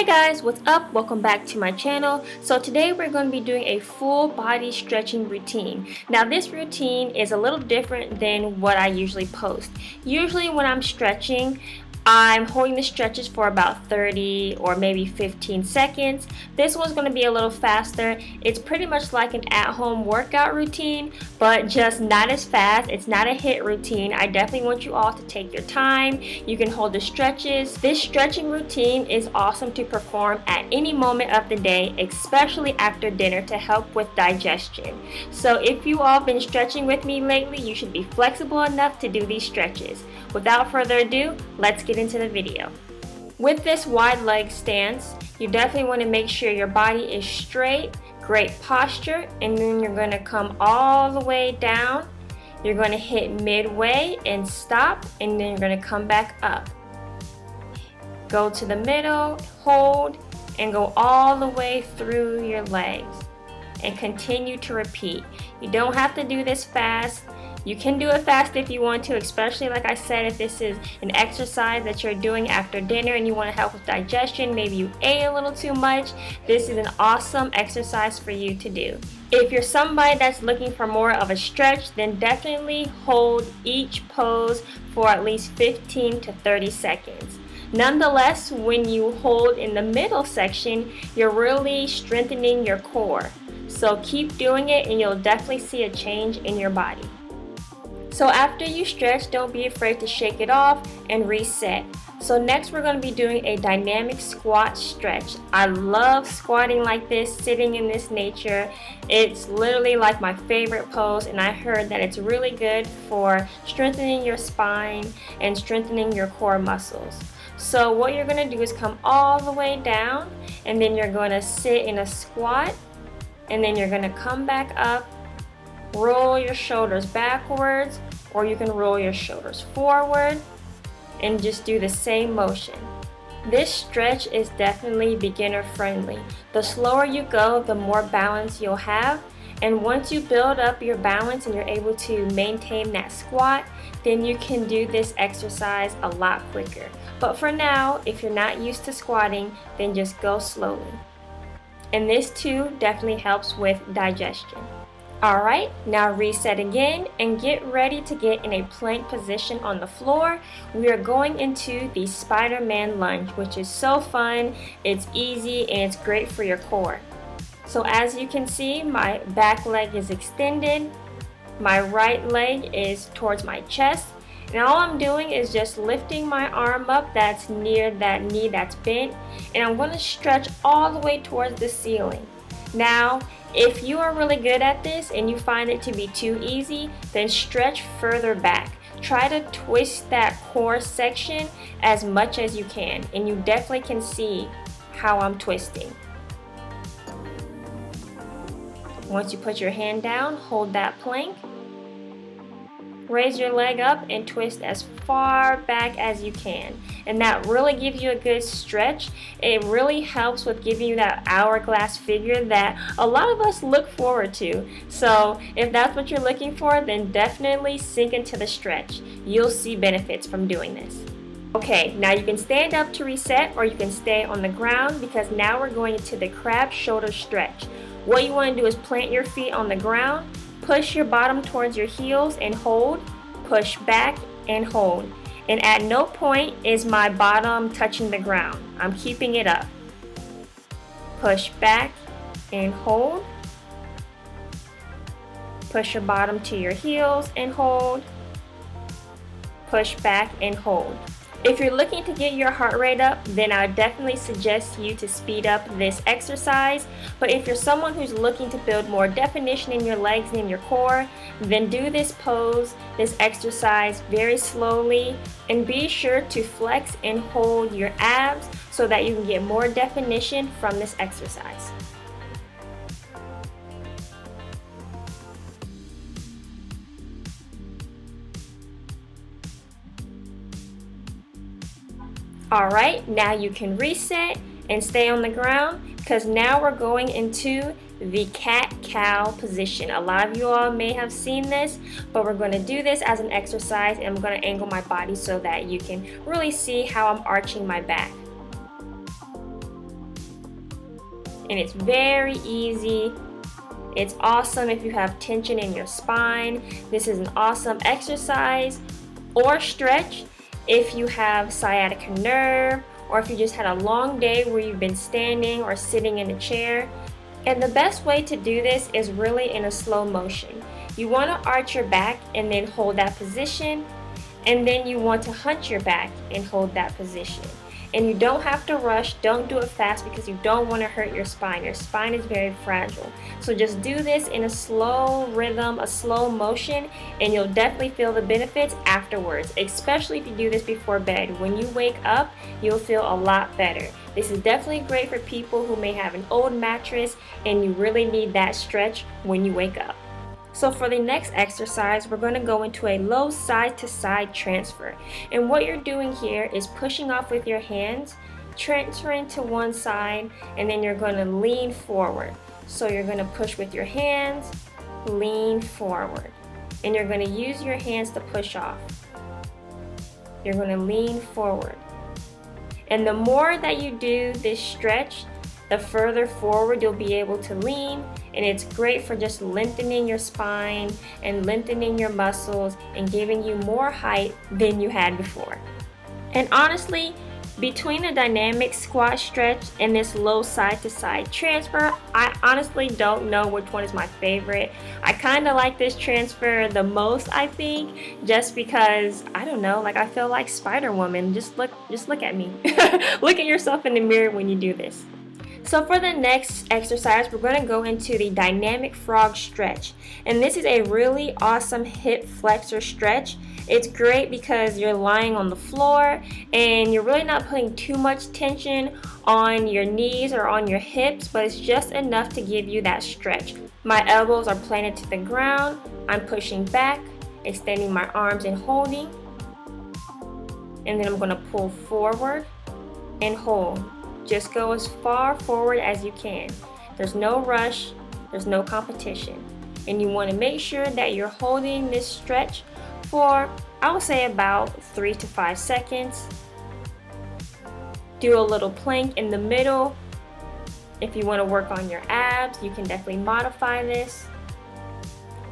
Hey guys, what's up? Welcome back to my channel. So today we're going to be doing a full body stretching routine. Now this routine is a little different than what I usually post. Usually when I'm stretching, I'm holding the stretches for about 30 or maybe 15 seconds. This one's going to be a little faster. It's pretty much like an at-home workout routine, but just not as fast. It's not a HIIT routine. I definitely want you all to take your time. You can hold the stretches. This stretching routine is awesome to perform at any moment of the day, especially after dinner, to help with digestion. So if you all have been stretching with me lately, you should be flexible enough to do these stretches. Without further ado, let's get into the video. With this wide leg stance, you definitely want to make sure your body is straight, great posture, and then you're going to come all the way down. You're going to hit midway and stop, and then you're going to come back up. Go to the middle, hold, and go all the way through your legs. And continue to repeat. You don't have to do this fast. You can do it fast if you want to, especially like I said, if this is an exercise that you're doing after dinner and you want to help with digestion, maybe you ate a little too much, this is an awesome exercise for you to do. If you're somebody that's looking for more of a stretch, then definitely hold each pose for at least 15 to 30 seconds. Nonetheless, when you hold in the middle section, you're really strengthening your core. So keep doing it and you'll definitely see a change in your body. So after you stretch, don't be afraid to shake it off and reset. So next we're going to be doing a dynamic squat stretch. I love squatting like this, sitting in this nature. It's literally like my favorite pose, and I heard that it's really good for strengthening your spine and strengthening your core muscles. So what you're going to do is come all the way down, and then you're going to sit in a squat, and then you're going to come back up. Roll your shoulders backwards, or you can roll your shoulders forward and just do the same motion. This stretch is definitely beginner friendly. The slower you go, the more balance you'll have, and once you build up your balance and you're able to maintain that squat, then you can do this exercise a lot quicker. But for now, if you're not used to squatting, then just go slowly. And this too definitely helps with digestion. Alright, now reset again and get ready to get in a plank position on the floor. We are going into the Spider-Man lunge, which is so fun, it's easy, and it's great for your core. So as you can see, my back leg is extended, my right leg is towards my chest, and all I'm doing is just lifting my arm up that's near that knee that's bent, and I'm going to stretch all the way towards the ceiling. Now, if you are really good at this and you find it to be too easy, then stretch further back. Try to twist that core section as much as you can, and you definitely can see how I'm twisting. Once you put your hand down, hold that plank. Raise your leg up and twist as far back as you can. And that really gives you a good stretch. It really helps with giving you that hourglass figure that a lot of us look forward to. So if that's what you're looking for, then definitely sink into the stretch. You'll see benefits from doing this. Okay, now you can stand up to reset, or you can stay on the ground, because now we're going into the crab shoulder stretch. What you want to do is plant your feet on the ground, push your bottom towards your heels and hold, push back and hold. And at no point is my bottom touching the ground. I'm keeping it up. Push back and hold. Push your bottom to your heels and hold. Push back and hold. If you're looking to get your heart rate up, then I would definitely suggest you to speed up this exercise. But if you're someone who's looking to build more definition in your legs and in your core, then do this pose, this exercise very slowly, and be sure to flex and hold your abs so that you can get more definition from this exercise. Alright, now you can reset and stay on the ground, because now we're going into the cat-cow position. A lot of you all may have seen this, but we're going to do this as an exercise, and I'm going to angle my body so that you can really see how I'm arching my back. and it's very easy. It's awesome if you have tension in your spine. This is an awesome exercise or stretch if you have sciatica nerve, or if you just had a long day where you've been standing or sitting in a chair. And the best way to do this is really in a slow motion. You want to arch your back and then hold that position, and then you want to hunch your back and hold that position. And you don't have to rush, don't do it fast because you don't want to hurt your spine. Your spine is very fragile. So just do this in a slow rhythm, a slow motion, and you'll definitely feel the benefits afterwards, especially if you do this before bed. When you wake up, you'll feel a lot better. This is definitely great for people who may have an old mattress and you really need that stretch when you wake up. So for the next exercise, we're going to go into a low side to side transfer. And what you're doing here is pushing off with your hands, transferring to one side, and then you're going to lean forward. So you're going to push with your hands, lean forward. And you're going to use your hands to push off. You're going to lean forward. And the more that you do this stretch, the further forward you'll be able to lean, and it's great for just lengthening your spine and lengthening your muscles and giving you more height than you had before. And honestly, between the dynamic squat stretch and this low side to side transfer, I honestly don't know which one is my favorite. I kind of like this transfer the most, I think, just because, I don't know, like I feel like Spider-Woman. Just look at me. Look at yourself in the mirror when you do this. So for the next exercise, we're going to go into the dynamic frog stretch. And this is a really awesome hip flexor stretch. It's great because you're lying on the floor and you're really not putting too much tension on your knees or on your hips, but it's just enough to give you that stretch. My elbows are planted to the ground. I'm pushing back, extending my arms and holding. And then I'm going to pull forward and hold. Just go as far forward as you can. There's no rush, there's no competition. And you want to make sure that you're holding this stretch for, I would say, about 3 to 5 seconds. Do a little plank in the middle. If you want to work on your abs, you can definitely modify this.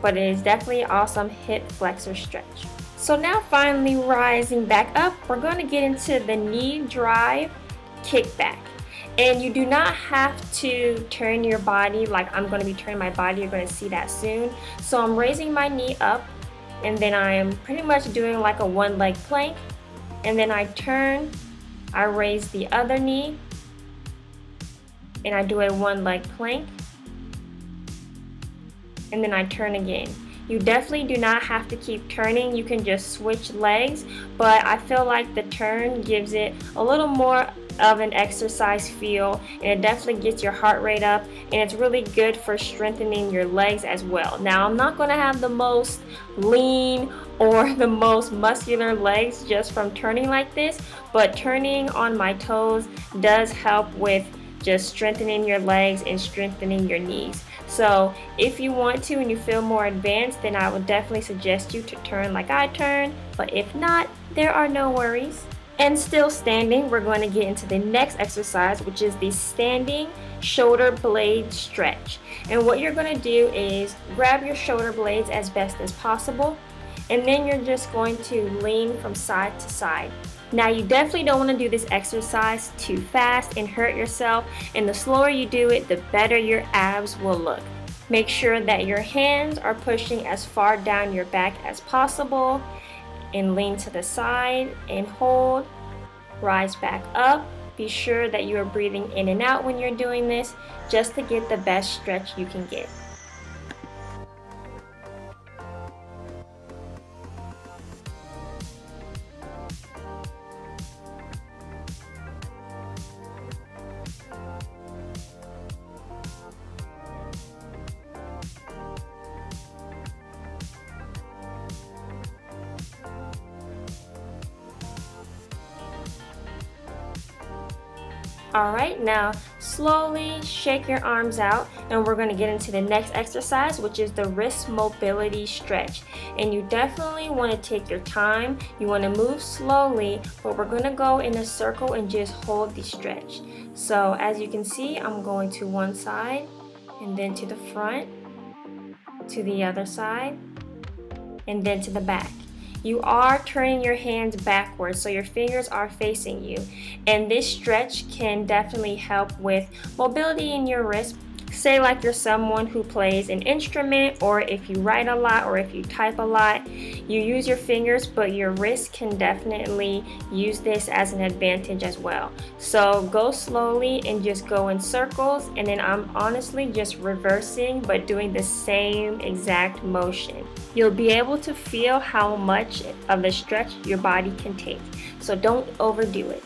But it is definitely an awesome hip flexor stretch. So now finally rising back up, we're going to get into the knee drive kickback. And you do not have to turn your body like I'm going to be turning my body. You're going to see that soon. So I'm raising my knee up, and then I'm pretty much doing like a one leg plank, and then I turn, I raise the other knee, and I do a one leg plank, and then I turn again. You definitely do not have to keep turning. You can just switch legs, but I feel like the turn gives it a little more of an exercise feel, and it definitely gets your heart rate up, and it's really good for strengthening your legs as well. Now, I'm not going to have the most lean or the most muscular legs just from turning like this, but turning on my toes does help with just strengthening your legs and strengthening your knees. So if you want to and you feel more advanced, then I would definitely suggest you to turn like I turn, but if not, there are no worries. And still standing, we're going to get into the next exercise, which is the standing shoulder blade stretch. And what you're going to do is grab your shoulder blades as best as possible, and then you're just going to lean from side to side. Now, you definitely don't want to do this exercise too fast and hurt yourself, and the slower you do it, the better your abs will look. Make sure that your hands are pushing as far down your back as possible, and lean to the side and hold. Rise back up. Be sure that you are breathing in and out when you're doing this, just to get the best stretch you can get. Alright, now slowly shake your arms out, and we're going to get into the next exercise, which is the wrist mobility stretch. And you definitely want to take your time. You want to move slowly, but we're going to go in a circle and just hold the stretch. So as you can see, I'm going to one side and then to the front, to the other side, and then to the back. You are turning your hands backwards, so your fingers are facing you. And this stretch can definitely help with mobility in your wrist. Say like you're someone who plays an instrument, or if you write a lot, or if you type a lot, you use your fingers, but your wrist can definitely use this as an advantage as well. So go slowly and just go in circles, and then I'm honestly just reversing but doing the same exact motion. You'll be able to feel how much of the stretch your body can take, so don't overdo it.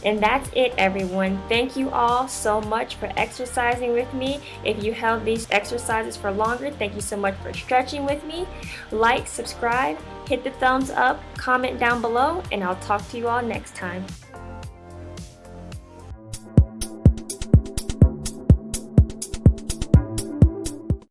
And that's it, everyone. Thank you all so much for exercising with me. If you held these exercises for longer, thank you so much for stretching with me. Like, subscribe, hit the thumbs up, comment down below, and I'll talk to you all next time.